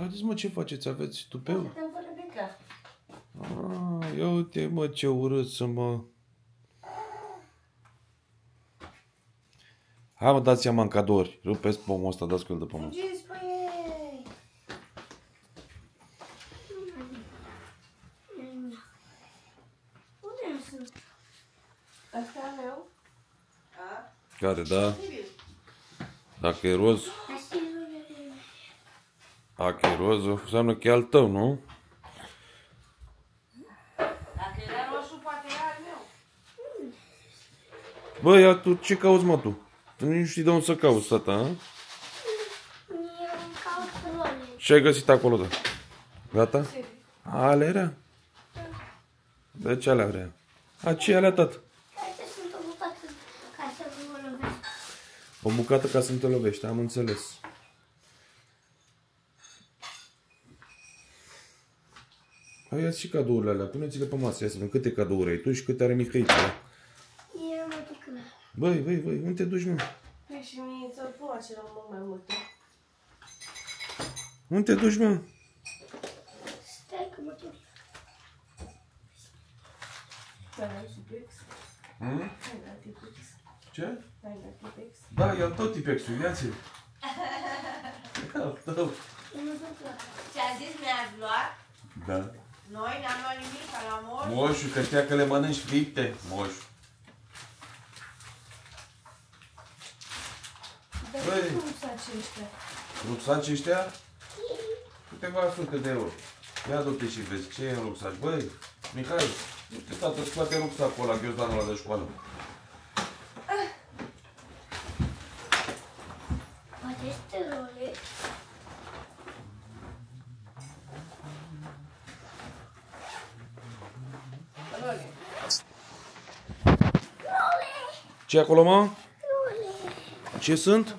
Haideți, mă, ce faceți? Aveți tupeu? Suntem fără beca. Ia uite, mă, ce urât să mă... Hai, mă, dați seama în cadouri. Rupeți pomul ăsta, dați cu el de pământ. Fugiți pe ei! Unde sunt? Asta e al meu? A? Care, da? Dacă e roz... Dacă e roz, înseamnă că e al tău, nu? Dacă era roșu, poate e al meu. Bă, ia tu, ce cauți, mă, tu? Tu nu știi de unde să cauți, tata, a? Eu caut role. Ce ai găsit acolo, da? Gata? Ale era? De ce alea vrea? A, ce alea, tată? Astea sunt o bucată ca să nu mă lovesc. O bucată ca să nu te lovești, am înțeles. Hai, ia-ți și cadourile alea, puneți-le pe masă, ia să vedem câte cadouri ai tu și câte are Mihăița. Eu mă duc la... Băi, unde te duci, mă? Păi și mie ți-o place la mult mai multe. Unde te duci, mă? Stai că mă duc. Ai la Tipex? Ai la Tipex? Ce? Ai la Tipex? Da, ia tot Tipexul, ia-ți-l. Al tău. Eu mă duc la... Ce-a zis mi-ați luat? Da. Noi n-am luat nimic la moș. Moșu, că știa că le mănânci fripte, moșu. Dar Băi. cum sunt aceștia? Rucsaci ăștia? Câteva sute de euro. Ia du-te și vezi ce e în rucsaci. Băi, Mihai, uite, tată, scoate rucsacul ăla, ghiozdanul ăla de școală. Poate este role. Role. Ce e acolo, mă? Role. Ce sunt?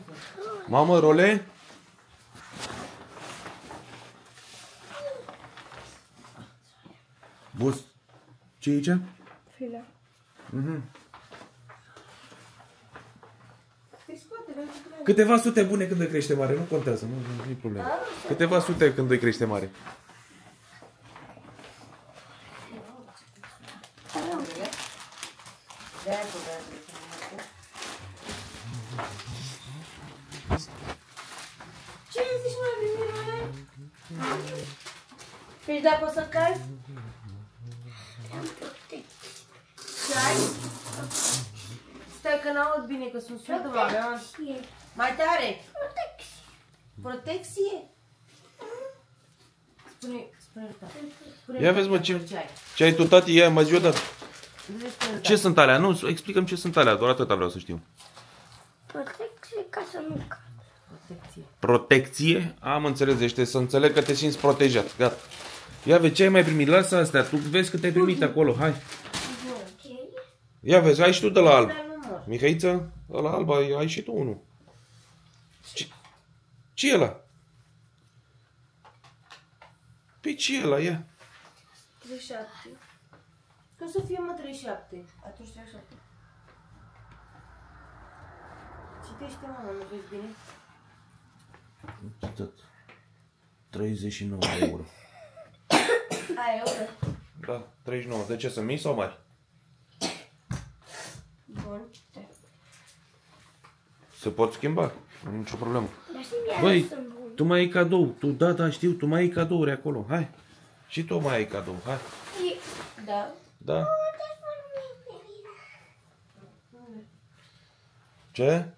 Mamă, role? Bus. Ce e aici? Fila. Mhm. Te scoate, vezi că vrei. Câteva sute bune când îi crește mare, nu contează, nu e problemă. Câteva sute când îi crește mare. De-aia cu de-aia. Ce zici, mai primire? Păi dacă o să cai? Ce ai? Stai că n-aud bine, că sunt surdă, mă. Mai tare! Protecție? Spune, Ia vezi, mă, ce ai tu, tati? Ia, mai zi odată. Ce sunt alea? Nu, explicăm ce sunt alea, doar atâta vreau să știu. Protecție ca să nu cad. Protecție. Protecție? Am înțeles, deci să înțeleg că te simți protejat. Gata. Ia vezi, ce ai mai primit? Lasă astea, tu vezi că te-ai primit acolo, hai. Ia vezi, ai și tu de la alb. Mihăiță, ăla alb, ai și tu unul. Ce e ăla? Păi ce e ăla, ia? 37. Că să fie, mă, 37. Atunci 37. Citește, mă, nu vezi bine? 39 de euro. A, euro. Da, 39. De ce, sunt mici sau mari? Bun. Se pot schimba, nu e nicio problemă. Dar și mie Băi, sunt bun. tu mai ai cadou. Tu, da, știu, tu mai ai cadouri acolo. Hai. Și tu mai ai cadou. Hai. Da. Da. Ce?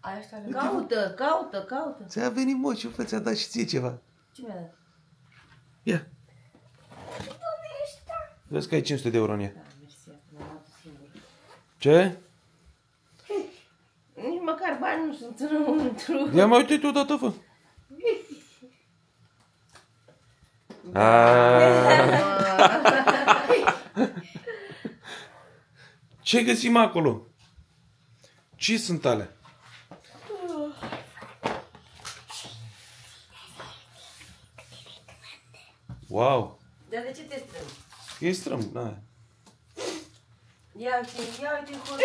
Asta caută. Ți-a venit moșul, ți-a dat și ție ceva. Ce mi-a dat? Ia. Vezi că ai 500 de euro în ea. Da, mersi, mi-am luat singur. Ce? Nici măcar bani nu sunt înăuntru. Ia mai uite tu odată, fă. Ce găsim acolo? Ce sunt alea? Wow! Dar de ce te strâng? E strâmb, da. Ia uite hoțul.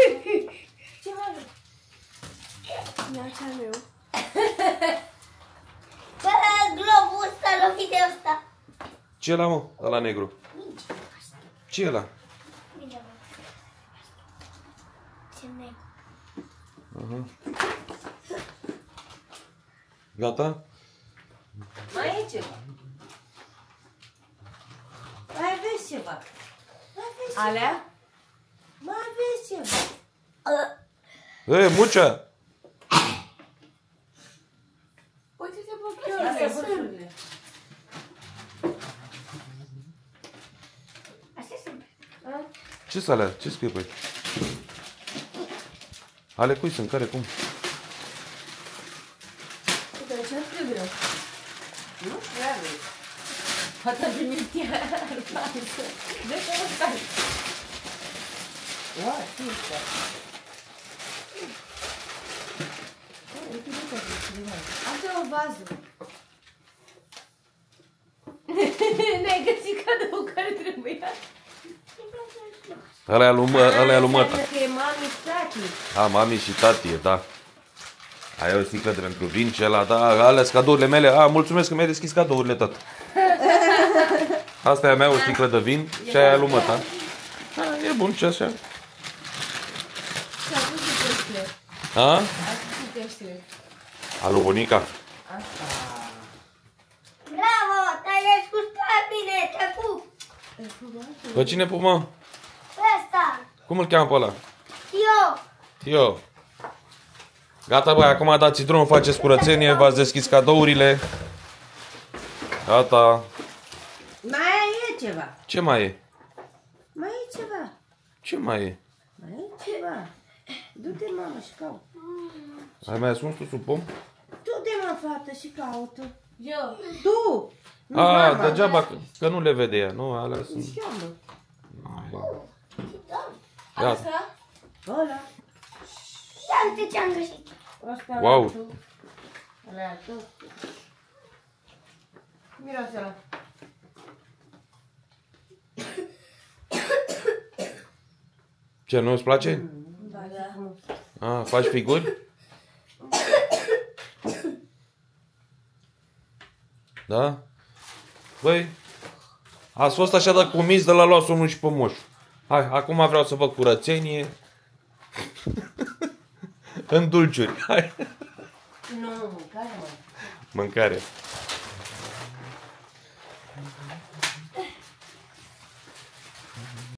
Ce mai avem? Ia cea meu. Da! Ce e ăla, mă? Ăla negru. Ce e ăla? Ce negru. Gata? Mai e ceva. Mai aveți ceva. Alea? Mai aveți ceva. E, Mucea! Uite-te pe ochii. Astea sunt. Ce-s alea? Ce scrie pe aici? Ale cui sunt? Care? Cum? Uite, ce trebuie? Nu trebuie. Poate primit ea albastră. De ce nu stai? Ua, țintă. Asta e o vază. Ne-ai găsit cadou care trebuia. Ăla e lui măta. Că e mami și tati. A, mami și tati, da. Aia e o sticlă de pentru vin și ăla, da, alea sunt cadourile mele. A, mulțumesc că mi-ai deschis cadourile, tată. Asta e a mea, o sticlă de vin și aia e lui măta. A, e bun, ce așa? Și a pus și peștele. A? A pus și peștele. A lui bunica. Asta. Bravo, te-ai descurcat bine, te pup. Pe cine pumă? Ăsta, Cum îl cheamă pe ăla? eu. Eu. Gata, băi, acum dați drumul, faceți curățenie, v-ați deschis cadourile. Gata. Mai e ceva. Ce mai e? Mai e ceva. Ce mai e? Mai e ceva. Du-te, mamă, și caută. Ai mai ascuns tu sub pom? Du-te, mă, fată, și caută. Eu. Tu. Nu, A, mama. degeaba, că nu le vede ea. Nu, alea sunt... Cheamă. Gata. Asta? Ăla. Ia uite ce am găsit. Asta Wow. ăla tu. Ăla tu. Miroase ăla. Ce, nu îți place? Da. A, faci figuri? Da? Băi, ați fost așa de cumiți de la luat somnul și pe moș. Hai, acum vreau să văd curățenie. În dulciuri. Hai. Nu, care mă? Mâncare.